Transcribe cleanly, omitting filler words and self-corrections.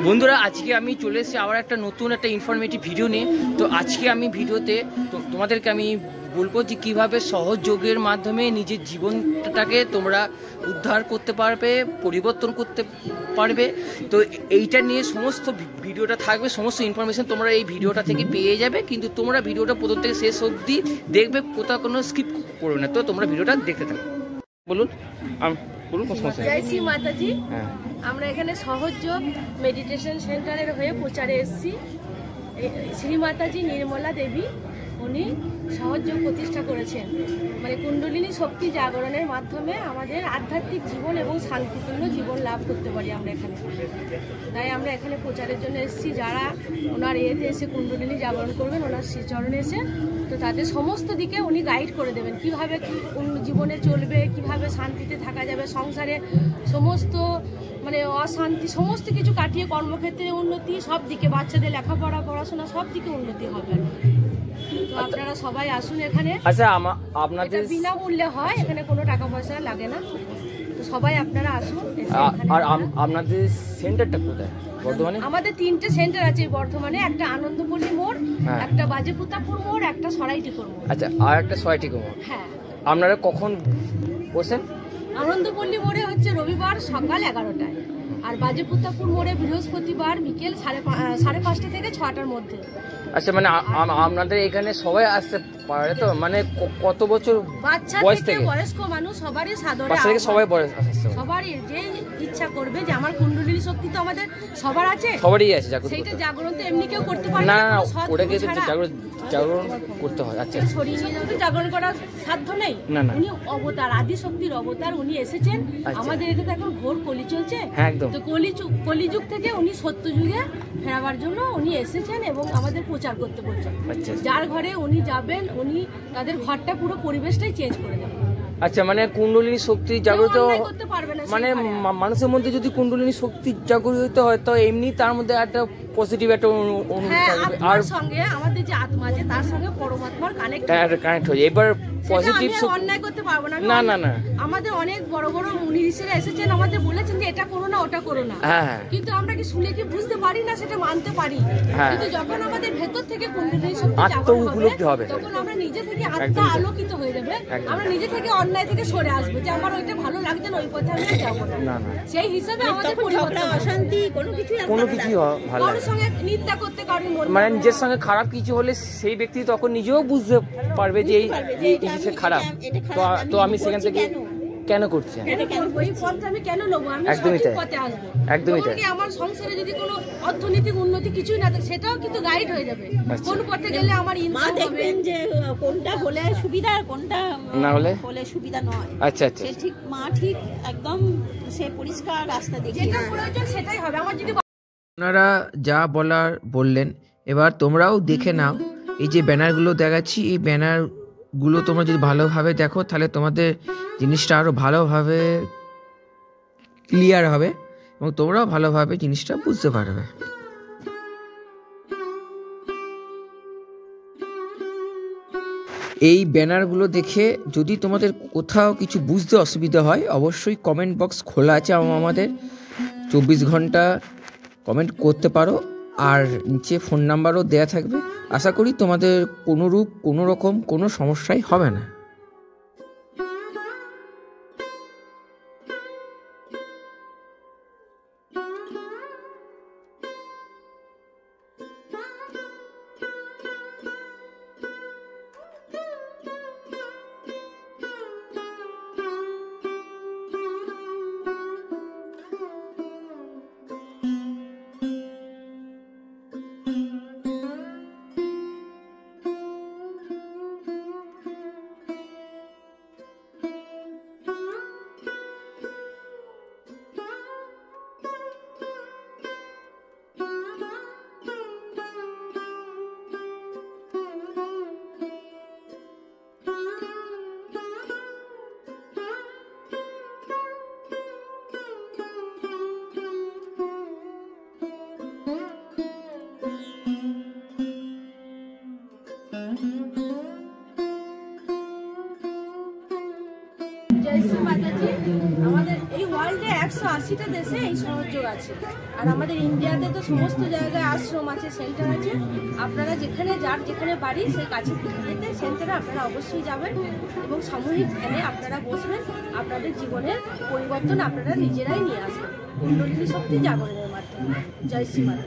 বন্ধুরা আজকে আমি চলে এসেছি আবার একটা নতুন একটা ইনফরমেটিভ ভিডিও নিয়ে। তো আজকে আমি ভিডিওতে তোমাদেরকে আমি বলবো যে কীভাবে সহযোগের মাধ্যমে নিজের জীবনটাকে তোমরা উদ্ধার করতে পারবে, পরিবর্তন করতে পারবে। তো এইটা নিয়ে সমস্ত ভিডিওটা থাকবে, সমস্ত ইনফরমেশন তোমরা এই ভিডিওটা থেকে পেয়ে যাবে। কিন্তু তোমরা ভিডিওটা প্রথম থেকে শেষ অবধি দেখবে, কোথাও কোনো স্কিপ করবে না। তো তোমরা ভিডিওটা দেখতে থাকো। বলুন জয় শ্রী মাতাজি। আমরা এখানে সহযোগ মেডিটেশন সেন্টারের হয়ে প্রচারে এসেছি। শ্রী মাতাজি নির্মলা দেবী উনি সহযোগ প্রতিষ্ঠা করেছেন, মানে কুণ্ডলিনী শক্তি জাগরণের মাধ্যমে আমাদের আধ্যাত্মিক জীবন এবং শান্তিপূর্ণ জীবন লাভ করতে পারি আমরা এখানে। তাই আমরা এখানে প্রচারের জন্য এসেছি। যারা ওনার এতে এসে কুণ্ডলিনী জাগরণ করবেন, ওনার শ্রীচরণে এসে, তো তাদের সমস্ত দিকে উনি গাইড করে দেবেন, কীভাবে জীবনে চলবে, কিভাবে শান্তিতে থাকা যাবে, সংসারে সমস্ত মানে অশান্তি সমস্ত কিছু কাটিয়ে কর্মক্ষেত্রে উন্নতি, সব দিকে বাচ্চাদের লেখাপড়া পড়াশোনা সব দিকে উন্নতি হবে। তো আপনারা সবাই আসুন এখানে। আচ্ছা, আপনাদের বিনামূল্যে হয়, এখানে কোনো টাকা পয়সা লাগে না। তো সবাই আপনারা আসুন। আর আপনাদের সেন্টারটা কোথায় বর্ধমানে? আমাদের 3টে সেন্টার আছে বর্ধমানে। একটা আনন্দপল্লী মোড়, একটা বাজেপুতাপুর মোড়, একটা সরাইটিকোর মোড়। আচ্ছা, আর একটা সরাইটিকোর মোড়। হ্যাঁ। আপনারা কখন বসেন? আনন্দপল্লী মোড়ে হচ্ছে রবিবার সকাল 11টায়, আর বাজেপুতাপুর মোড়ে বৃহস্পতিবার বিকেল 5:30 থেকে 6টার মধ্যে। আচ্ছা, মানে আপনাদের এখানে সবাই আসতে পারে তো? মানে কত বছর বাচ্চা থেকে বয়স্ক মানুষ সবারই সাদরে সবারই যে ইচ্ছা করবে যে আমার কুণ্ডলিনী শক্তি তো আমাদের সবার আছে, সবারই আছে, সেইটা জাগরণ তো এমনি কেউ করতে পারে না। ওটাকে জাগরণ করতে হয়। আচ্ছা, জাগরণ করার সাধ্য নেই। উনি অবতার, আদি শক্তির অবতার, উনি এসেছেন। আমাদের এখানে এখন ঘোর কলি চলছে, তো কলিযুগ থেকে উনি সত্য যুগে ফেরাবার জন্য উনি এসেছেন এবং আমাদের প্রচার করতে বলছেন। যার ঘরে উনি যাবেন, উনি তাদের ঘরটা পুরো পরিবেশটাই চেঞ্জ করে দেবেন। আচ্ছা, মানে কুণ্ডলিনী শক্তি জাগ্রত, মানে মানুষের মধ্যে যদি কুণ্ডলিনী শক্তি জাগ্রত হয় তো এমনি তার মধ্যে একটা পজিটিভ একটা আর সঙ্গে আমাদের যে আত্মা আছে তার সঙ্গে পরমাত্মার কানেক্ট হয়ে এবার পজিটিভ অন্যায় করতে পারবো না। না আমাদের অনেক বড় বড় মুনি ঋষিরা এসেছেন, আমাদের বলেছেন যে এটা করো না, ওটা করো না, কিন্তু আমরা কি শুনে কি বুঝতে পারি না, সেটা মানতে পারি। কিন্তু যখন আমাদের ভেতর থেকে কুণ্ডলিনী শক্তি জাগ্রত হবে, তখন আমরা নিজে থেকে আত্মা আলোকিত হয়ে যাবে। আমরা নিজে থেকে অন্যায় থেকে সরে আসবো, যে আমার ওইটা ভালো লাগছে না, ওই পথে আমি যাবো না। সেই হিসাবে আমাদের পরিবর্তন, অশান্তি কোনো কিছু ভালো কারোর সঙ্গে নিন্দা করতে কারণ মানে নিজের সঙ্গে খারাপ কিছু হলে সেই ব্যক্তি তখন নিজেও বুঝতে পারবে যে এই জিনিসটা খারাপ, তো আমি সেখান থেকে কেন করছি, আমি কেন নেবো, আমি সঠিক পথে আসবো। একদমই তাই। আমার সংসারে যদি কোনো অর্থনৈতিক উন্নতি কিছুই না থাকে, সেটাও কিন্তু গাইড হয়ে যাবে। কোন পথে গেলে আমার ইনকাম দেখবেন যে কোনটা হলে সুবিধা আর কোনটা না হলে সুবিধা নয়। আচ্ছা আচ্ছা, সে ঠিক ঠিক একদম সে পরিষ্কার রাস্তা দেখে যেটা প্রয়োজন সেটাই হবে। আমার যদি আপনারা যা বলার বললেন, এবার তোমরাও দেখে নাও। এই যে ব্যানারগুলো দেখাচ্ছি, এই ব্যানারগুলো তোমরা যদি ভালোভাবে দেখো তাহলে তোমাদের জিনিসটা আরও ভালোভাবে ক্লিয়ার হবে এবং তোমরাও ভালোভাবে জিনিসটা বুঝতে পারবে। এই ব্যানারগুলো দেখে যদি তোমাদের কোথাও কিছু বুঝতে অসুবিধা হয়, অবশ্যই কমেন্ট বক্স খোলা আছে আমাদের, 24 ঘন্টা কমেন্ট করতে পারো। আর নিচে ফোন নাম্বারও দেয়া থাকবে। আশা করি তোমাদের কোনো রকম কোনো সমস্যাই হবে না। 180টা দেশে এই সহযোগ আছে। আর আমাদের ইন্ডিয়াতে তো সমস্ত জায়গায় আশ্রম আছে, সেন্টার আছে। আপনারা যেখানে যেখানে বাড়ি সেই কাছে সেন্টারে আপনারা অবশ্যই যাবেন এবং সামূহিক ধ্যানে আপনারা বসবেন। আপনাদের জীবনের পরিবর্তন আপনারা নিজেরাই নিয়ে আসবেন কুণ্ডলিনী শক্তি জাগরণের মাধ্যমে। জয় শ্রী মাতা।